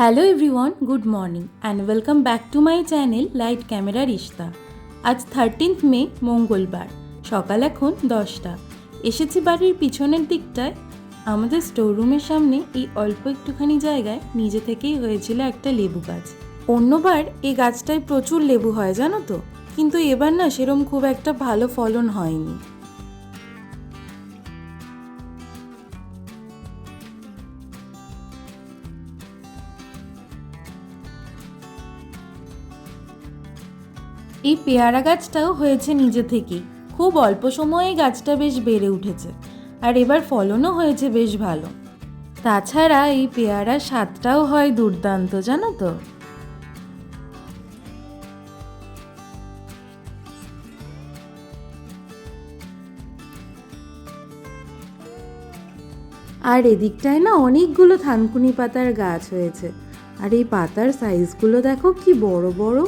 Hello everyone, good morning and welcome back to my channel light camera Rishta. আজ 13th মে মঙ্গলবার, সকাল এখন 10টা। এসেছি বাড়ির পিছনের দিকটায়। আমাদের স্টোররুমের সামনে এই অল্প একটুখানি জায়গায় নিজে থেকেই হয়েছিল একটা লেবু গাছ। অন্যবার এই গাছটায় প্রচুর লেবু হয় জানো তো, কিন্তু এবার না সেরম খুব একটা ভালো ফলন হয়নি। এই পেয়ারা গাছটাও হয়েছে নিজে থেকেই, খুব অল্প সময়ে গাছটা বেশ বেড়ে উঠেছে আর এবার ফলনও হয়েছে বেশ ভালো। তাছাড়া এই পেয়ারার স্বাদটাও হয় দুর্দান্ত জানো তো। আর এদিকটায় না অনেকগুলো থানকুনি পাতার গাছ হয়েছে, আর এই পাতার সাইজগুলো দেখো কি বড় বড়।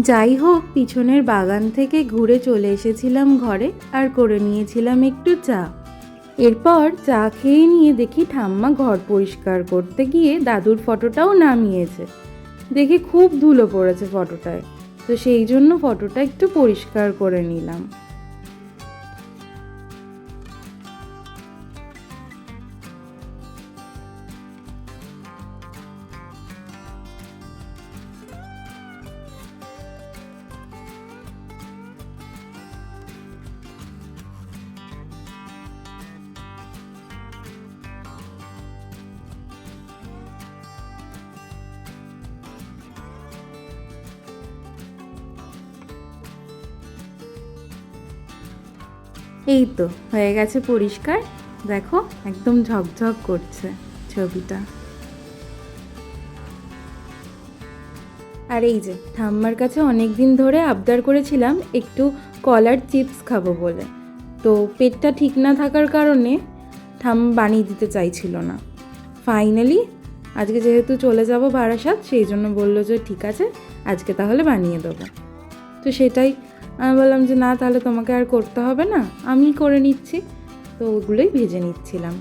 যাই হোক, পিছনের বাগান থেকে ঘুরে চলে এসেছিলাম ঘরে আর করে নিয়েছিলাম একটু চা। এরপর চা খেয়ে নিয়ে দেখি ঠাম্মা ঘর পরিষ্কার করতে গিয়ে দাদুর ফটোটাও নামিয়েছে। দেখে খুব ধুলো পড়েছে ফটোটায়, তো সেই জন্য ফটোটা একটু পরিষ্কার করে নিলাম। এই তো হয়ে গেছে পরিষ্কার, দেখো একদম ঝকঝক করছে ছবিটা। আর এই যে ঠাম্মার কাছে অনেক দিন ধরে আবদার করেছিলাম একটু কলার চিপস খাবো বলে, তো পেটটা ঠিক না থাকার কারণে ঠাম্মা বানিয়ে দিতে চাইছিল না। ফাইনালি আজকে যেহেতু চলে যাব বারাসাত, সেই জন্য বললো যে ঠিক আছে আজকে তাহলে বানিয়ে দেবো। তো সেটাই আমি বললাম যে না, তাহলে তোমাকে আর করতে হবে না, আমি করে নিচ্ছি। তো ওগুলোই ভেজে নিচ্ছিলাম।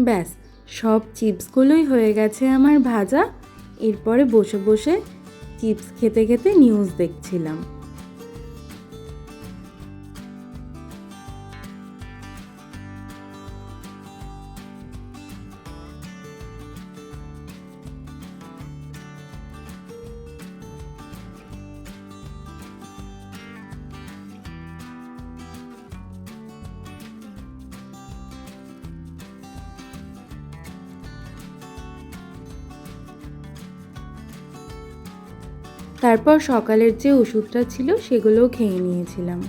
ব্যাস, সব চিপসগুলোই হয়ে গেছে আমার ভাজা। এরপরে বসে বসে চিপস খেতে খেতে নিউজ দেখছিলাম। তারপর সকালের যে ওষুধটা ছিল সেগুলোও খেয়ে নিয়েছিলাম।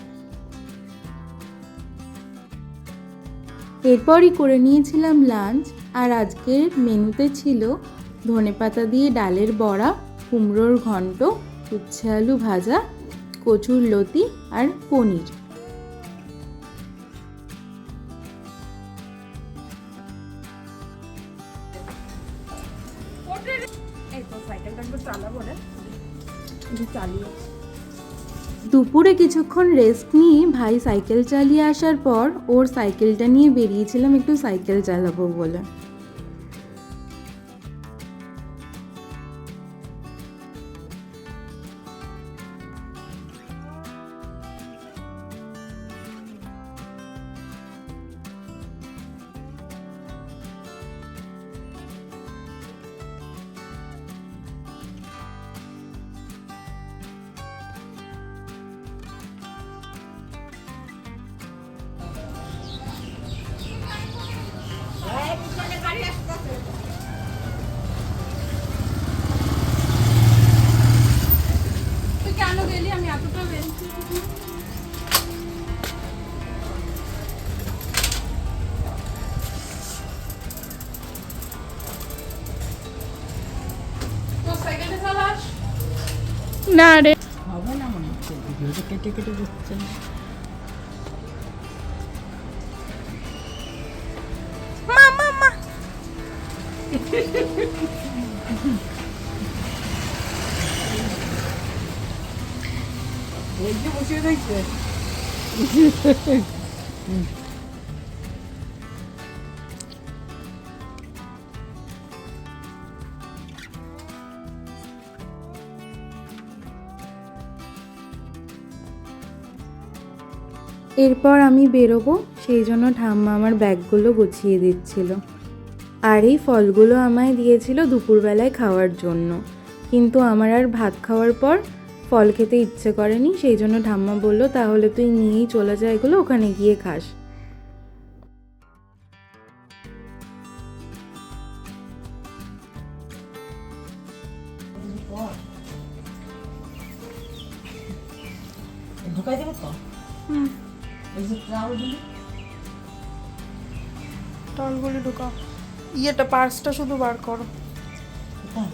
এরপরই করে নিয়েছিলাম লাঞ্চ। আর আজকের মেনুতে ছিল ধনেপাতা দিয়ে ডালের বড়া, কুমড়োর ঘন্ট, উচ্ছে আলু ভাজা, কচুর লতি আর পনির। দুপুরে কিছুক্ষণ রেস্ট নিয়ে ভাই সাইকেল চালিয়ে আসার পর ওর সাইকেলটা নিয়ে বেরিয়েছিলাম একটু সাইকেল চালাবো বলে। না রে হবে না মনে হচ্ছে, ভিডিওটা কেটে কেটে দিচ্ছে। মা মা মা এই যে বসে রয়েছে। এরপর আমি বেরোবো, সেই জন্য ঠাম্মা আমার ব্যাগগুলো গুছিয়ে দিচ্ছিল। আর এই ফলগুলো আমায় দিয়েছিল দুপুরবেলায় খাওয়ার জন্য, কিন্তু আমার আর ভাত খাওয়ার পর ফল খেতে ইচ্ছে করেনি, সেই জন্য ঠাম্মা বলল তাহলে তুই নিয়েই চলে যা, এগুলো ওখানে গিয়ে খাস। ঢুকাই দেবে তো? এই যে ট্রাউলগুলি, টলগুলি ঢুকাও, ইয়েটা পার্সটা শুধু বার করো কোথায়?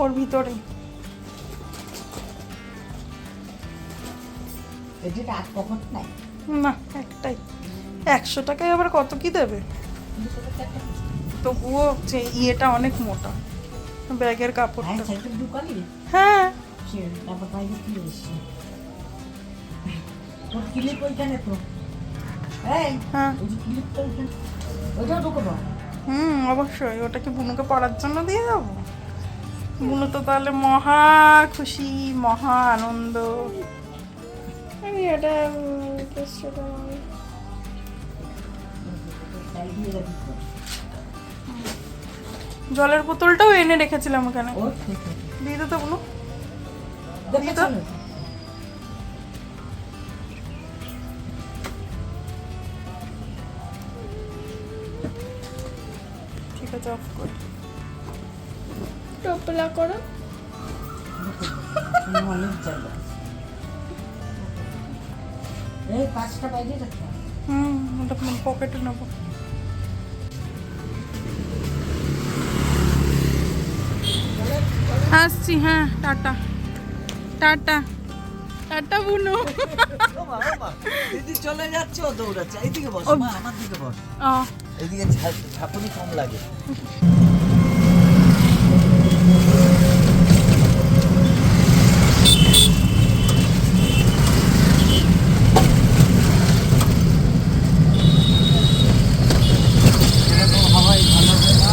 ওর ভিতরে। এই যে এক পকেট নাই, না একটাই, 100 টাকায় আবার কত কি দেবে? তবুও যে ইয়েটা অনেক মোটা, ব্যাগের হ্যাঁ কাপড়টা। সেটা ঢুকালি, হ্যাঁ সে তারপর বাইরে কি এসছে তোর ক্লিপ ওইখানে তো, এই হ্যাঁ ওই যে ক্লিপটা ওইখানে, ওইটাও ঢুকাবো। অবশ্যই। ওটা কি বুনুকে পড়ার জন্য দিয়ে যাবো? বুনু তো তাহলে মহা খুশি, মহা আনন্দ। আমি এটা জলের বোতলটাও এনে রেখেছিলাম ওখানে, ও ঠিক আছে, দিয়ে দিতে বুনু। দেখে চলো। ঠিক আছে, অফ করি। টপলা করো। অনেক জায়গা এই পাঁচটা বাইরে রাখতে হবে। ওটা পকেটে নেবো। আসছি, হ্যাঁ টাটা টাটা টাটা বুনু। দিদি চলে যাচ্ছে, ও দৌড়াচ্ছে। এইদিকে বস মা, আমার দিকে বস, ও এইদিকে ঝাঁকুনি কম লাগে। এরকম হাওয়াই ভালো হবে না,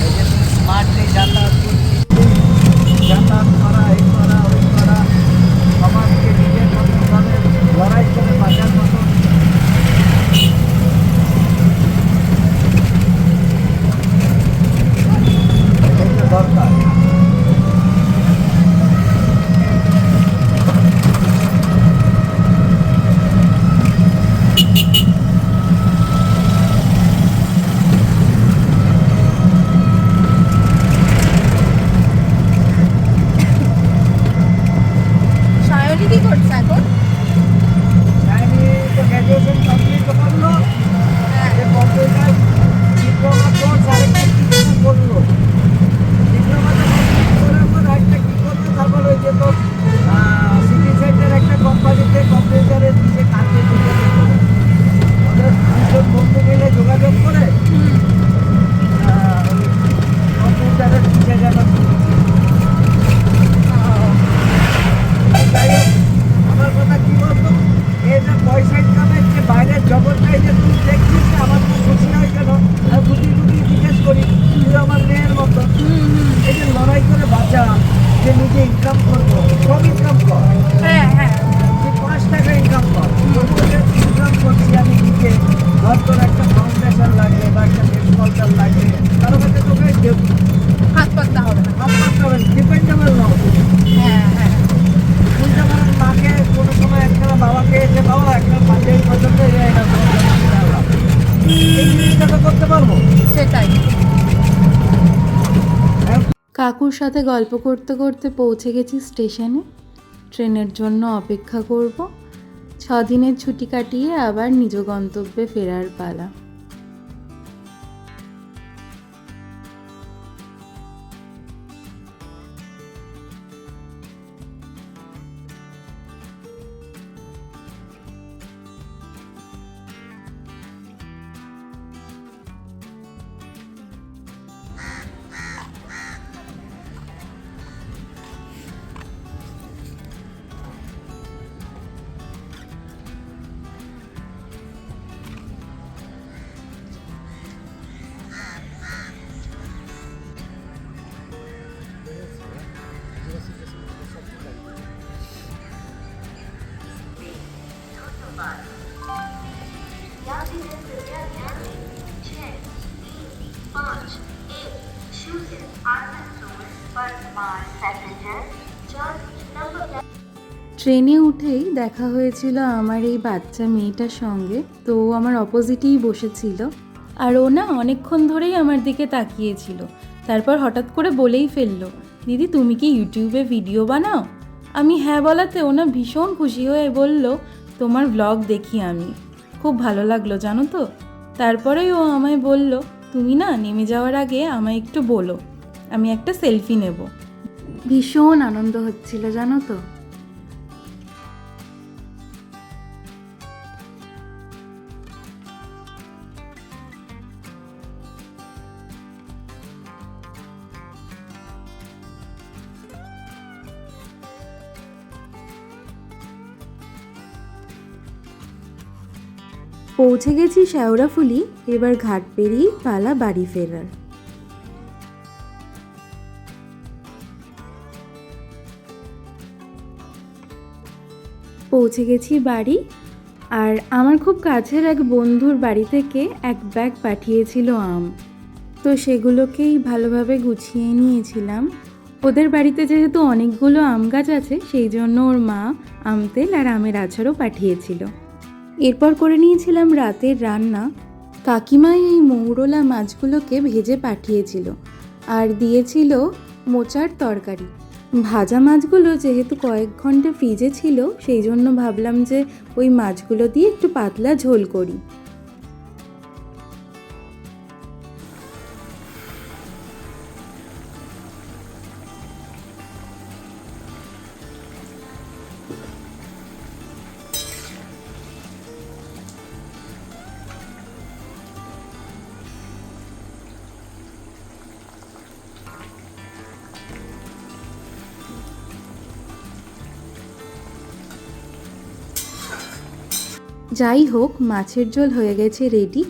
এই যে তুমি স্মার্টলি যাতায়াত করছি, যাতায়াত করা, এই করা, ওই করা, সমাজকে নিজের মতনভাবে লড়াই করে বাঁচার মতো। এটাই তো দরকার। সায়নী কি করছে এখন? সায়নী তো গ্র্যাজুয়েশন কমপ্লিট করলো, কম্পিউটার ডিপ্লোমা কোর্স আরেকটা কিছু করলো, ডিপ্লোমাটা কমপ্লিট করার পর আরেকটা কি করলো, তারপর ওই যে তো সিটি সেন্টার একটা কোম্পানিতে কম্পিউটারের দিকে কাজে ঢুকে গেল। ওদের দুজন বন্ধু মিলে যোগাযোগ করে কম্পিউটারের দিকে গেল। যাই হোক, আমার কথা কি বলতো, এই যে পয়সা ইনকামের যে বাইরের জগৎটাই যে তুই দেখছিস, আমার তো খুশি হয় কেন, আর বুঝি বুঝি জিজ্ঞেস করি, তুই আমার মেয়ের মতো। এই যে লড়াই করে বাঁচা, যে নিজে ইনকাম করবো, কম ইনকাম কর, হ্যাঁ হ্যাঁ তুই 5 টাকা ইনকাম কর, ইনকাম করছি আমি নিজে। ধর তোর একটা ফাউন্ডেশন লাগবে বা একটা হেডকোয়ার্টার লাগবে, কারো কাছে তোকে হাত পাততে হবে না। হাত পাততে হবে, ডিপেন্ডেবল নও। হ্যাঁ হ্যাঁ তুই যেমন মাকে কোনো সময় একটা বাবাকে এসে বাবা একটা পাঞ্জাবি পছন্দ হয়ে যায় না, এই জিনিসটা তো করতে পারবো। সেটাই। কাকুর সাথে গল্প করতে করতে পৌঁছে গেছি স্টেশনে। ট্রেনের জন্য অপেক্ষা করব। 6 দিনের ছুটি কাটিয়ে আবার নিজ গন্তব্যে ফেরার পালা। ট্রেনে উঠেই দেখা হয়েছিল আমার এই বাচ্চা মেয়েটার সঙ্গে। তো ও আমার অপোজিটেই বসেছিল, আর ও না অনেকক্ষণ ধরেই আমার দিকে তাকিয়েছিল। তারপর হঠাৎ করে বলেই ফেললো, দিদি তুমি কি ইউটিউবে ভিডিও বানাও? আমি হ্যাঁ বলাতে ও না ভীষণ খুশি হয়ে বলল, তোমার ব্লগ দেখি আমি, খুব ভালো লাগলো জানো তো। তারপরেই ও আমায় বলল, তুমি না নেমে যাওয়ার আগে আমায় একটু বলো, আমি একটা সেলফি নেব। ভীষণ আনন্দ হচ্ছিল জানো তো। পৌঁছে গেছি শেওড়াফুলি, এবার ঘাট পেরিয়ে পালা বাড়ি ফেরার। পৌঁছে গেছি বাড়ি, আর আমার খুব কাছের এক বন্ধুর বাড়ি থেকে এক ব্যাগ পাঠিয়েছিল আম, তো সেগুলোকেই ভালোভাবে গুছিয়ে নিয়েছিলাম। ওদের বাড়িতে যেহেতু অনেকগুলো আম গাছ আছে, সেই জন্য ওর মা আম তেল আর আমের আচারও পাঠিয়েছিল। এরপর করে নিয়েছিলাম রাতের রান্না। কাকিমা এই মৌরলা মাছগুলোকে ভেজে পাঠিয়েছিল আর দিয়েছিল মোচার তরকারি। ভাজা মাছগুলো যেহেতু কয়েক ঘন্টা ফ্রিজে ছিল, সেই জন্য ভাবলাম যে ওই মাছগুলো দিয়ে একটু পাতলা ঝোল করি। যাই হোক, মাছের ঝোল হয়ে গেছে রেডি,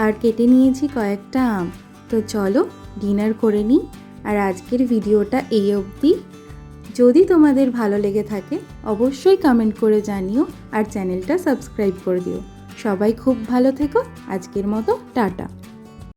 আর কেটে নিয়েছি কয়েকটা আম। তো চলো ডিনার করে নিই। আর আজকের ভিডিওটা এই অবধি। যদি তোমাদের ভালো লেগে থাকে অবশ্যই কমেন্ট করে জানিও, আর চ্যানেলটা সাবস্ক্রাইব করে দিও। সবাই খুব ভালো থেকো। আজকের মতো টাটা।